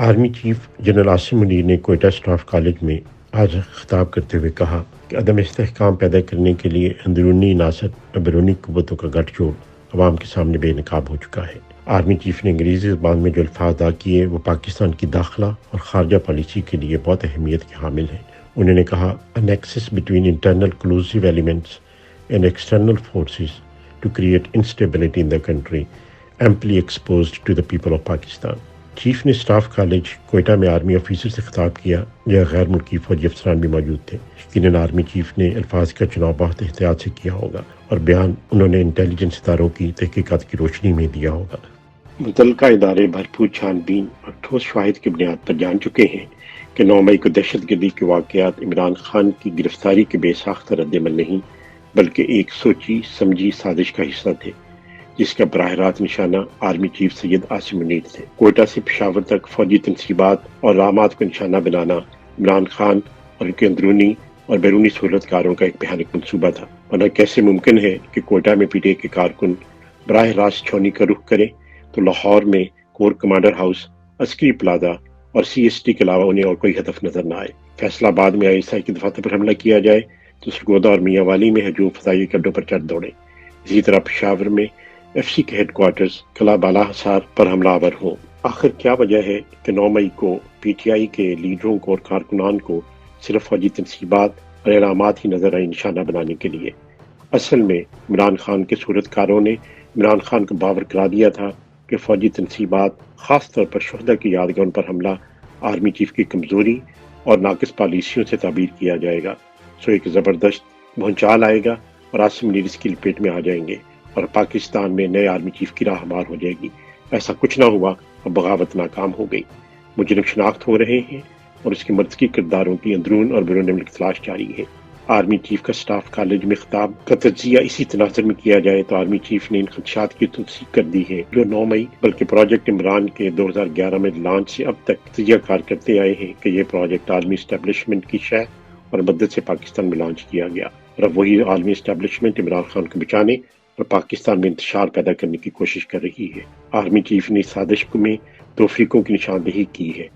Army chief general Asim Munir ने Quetta staff college में आज खिताब करते हुए कहा कि अदम इस्तेहकाम पैदा करने के लिए अंदरूनी नासर और बैरूनी कुव्वतों का गठजोड़ अवाम के सामने बेनकाब हो चुका है। आर्मी चीफ ने अंग्रेज़ी ज़बान में जो अल्फाज अदा किए वो पाकिस्तान की दाखिला और खारजा पॉलिसी के लिए बहुत अहमियत के हामिल हैं। उन्होंने कहा, "a nexus between internal exclusive elements and external forces to create instability in the country amply exposed to the people of Pakistan." Chief ने स्टाफ कॉलेज कोयटा में आर्मी ऑफिसर से खिताब किया या गैर मुल्की फौजी अफसरान भी मौजूद थे। यकीनन आर्मी चीफ ने अल्फाज का चुनाव बहुत एहतियात से किया होगा और बयान उन्होंने इंटेलिजेंस इदारों की तहकीकात की रोशनी में दिया होगा। मुतल्लिका इदारे भरपूर छानबीन और ठोस शवाहिद की बुनियाद पर जान चुके हैं कि 9 मई को दहशतगर्दी के वाक़यात इमरान खान की गिरफ्तारी के बेसाख्ता रद्दअमल नहीं बल्कि एक सोची समझी साजिश का हिस्सा थे, जिसका बराह रास्त निशाना आर्मी चीफ सैयद आसिम मुनीर थे। कोयटा से पेशावर तक फौजी तनसीबात और रामात को निशाना बनाना इमरान खान और उनके अंदरूनी और बैरूनी सहूलतकारों का एक भयानक मनसूबा था। वरना कैसे मुमकिन है कि कोयटा में पीटीआई के कारकुन बराह रास्त छौनी का रुख करें तो लाहौर में core commander house, Askari plaza और सीएसटी के अलावा उन्हें और कोई हदफ नजर न आए। फैसलाबाद में आईएसआई के दफातर पर हमला किया जाए तो सरगोदा और मियांवाली में हजूम फजाई के अड्डों पर चढ़ दौड़े। इसी तरह पेशावर में एफसी के हेडक्वार्टर्स किला बाला हसार पर हमलावर हो। आखिर क्या वजह है कि 9 मई को पीटीआई के लीडरों को और कारकुनान को सिर्फ फौजी तनसीबात और इनामात ही नजर आई निशाना बनाने के लिए? असल में इमरान खान के सूरतकारों ने इमरान खान को बावर करा दिया था कि फौजी तनसीबात, खास तौर पर शहदा की यादगाहों पर हमला आर्मी चीफ की कमजोरी और नाकिस पॉलिसियों से ताबीर किया जाएगा। सो एक ज़बरदस्त भूचाल आएगा और आसिम मुनीर इसकी लपेट में आ जाएंगे और पाकिस्तान में नए आर्मी चीफ की राह हमार हो जाएगी। ऐसा कुछ ना हुआ और बगावत नाकाम हो गई। मुजरिम शनाख्त हो रहे हैं और उसके मर्ज़की किरदारों की अंदरून और बैरून मुल्क तलाश जारी है। आर्मी चीफ का स्टाफ कॉलेज में खिताब का तज्जिया इसी तनाज़ुर में किया जाए तो आर्मी चीफ ने इन खदशात की तस्दीक कर दी है जो 9 मई बल्कि प्रोजेक्ट इमरान के 2011 में लॉन्च से अब तक तजिया कार करते आए हैं कि यह प्रोजेक्ट आर्मी इस्टेब्लिशमेंट की शह और मदद से पाकिस्तान में लॉन्च किया गया और अब वही आर्मी इस्टेब्लिशमेंट इमरान खान को बचाने और पाकिस्तान में इंतशार पैदा करने की कोशिश कर रही है। आर्मी चीफ ने साजिश में 2 फरीकों की निशानदेही की है।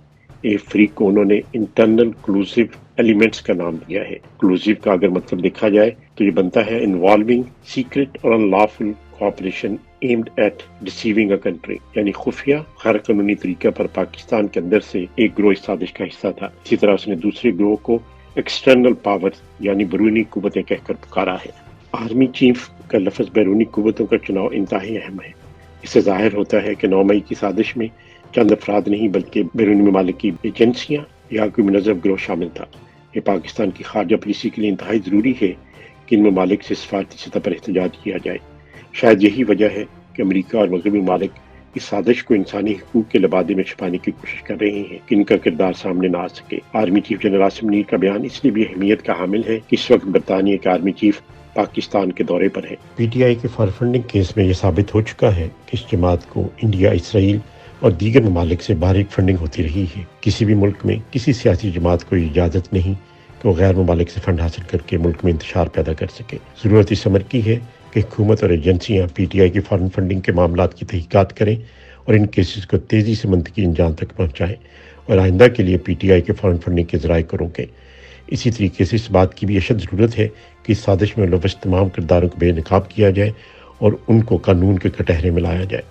एक फरीक को उन्होंने इंटरनल क्लूसिव एलिमेंट्स का नाम दिया है। क्लूसिव का अगर मतलब देखा जाए तो ये बनता है इन्वॉल्विंग सीक्रेट और unlawful cooperation aimed at deceiving a country, यानी खुफिया गैर कानूनी तरीके पर पाकिस्तान के अंदर से एक ग्रोह इस साजिश का हिस्सा था। इसी तरह उसने दूसरे ग्रोह को एक्सटर्नल पावर यानी बैरूनी कुव्वतें कहकर पुकारा है। आर्मी चीफ का लफ्ज़ बैरूनी कुव्वतों का चुनाव इंतहाई अहम है। इससे जाहिर होता है कि 9 मई की साजिश में चंद अफराद नहीं बल्कि बैरूनी ममालिक की एजेंसियां या कोई मुनज़्ज़म गिरोह शामिल था। ये पाकिस्तान की खारजा पॉलिसी के लिए इंतहाई ज़रूरी है कि इन ममालिक से सफारती सतह पर एहतजाज किया जाए। शायद यही वजह है कि अमरीका और मगरबी ममालिक इस साजिश को इंसानी हकूक़ के लबादे में छुपाने की कोशिश कर रहे हैं कि इनका किरदार सामने ना आ सके। Army chief general Asim Munir का बयान इसलिए भी अहमियत का हामिल है कि इस वक्त बरतानिया के आर्मी चीफ पाकिस्तान के दौरे पर है। पीटीआई के फॉर फंडिंग केस में यह साबित हो चुका है कि इस जमात को इंडिया, इसराइल और दीगर ममालिक से बारीक फंडिंग होती रही है। किसी भी मुल्क में किसी सियासी जमात को इजाज़त नहीं कि वो गैर ममालिक से फंड हासिल करके मुल्क में इंतशार पैदा कर सके। ज़रूरत इस अमर की है कि हुकूमत और एजेंसियाँ पीटीआई की फॉरेन फंडिंग के मामलात की तहकीकात करें और इन केसेस को तेज़ी से मंतकी अंजाम तक पहुँचाएँ और आइंदा के लिए पीटीआई के फॉरेन फंडिंग के ज़राए को रोकें। इसी तरीके से इस बात की भी अशद ज़रूरत है कि इस साजिश में मुलव्वस तमाम किरदारों को बेनकाब किया जाए और उनको कानून के कटहरे में लाया जाए।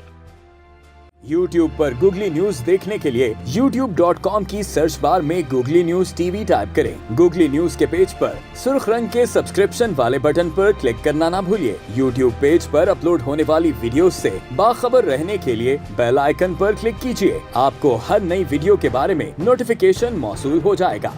YouTube पर गूगली न्यूज देखने के लिए youtube.com की सर्च बार में गूगली न्यूज टीवी टाइप करें। गूगली न्यूज के पेज पर सुर्ख रंग के सब्सक्रिप्शन वाले बटन पर क्लिक करना ना भूलिए। YouTube पेज पर अपलोड होने वाली वीडियोस से बाखबर रहने के लिए बेल आइकन पर क्लिक कीजिए। आपको हर नई वीडियो के बारे में नोटिफिकेशन मौसूल हो जाएगा।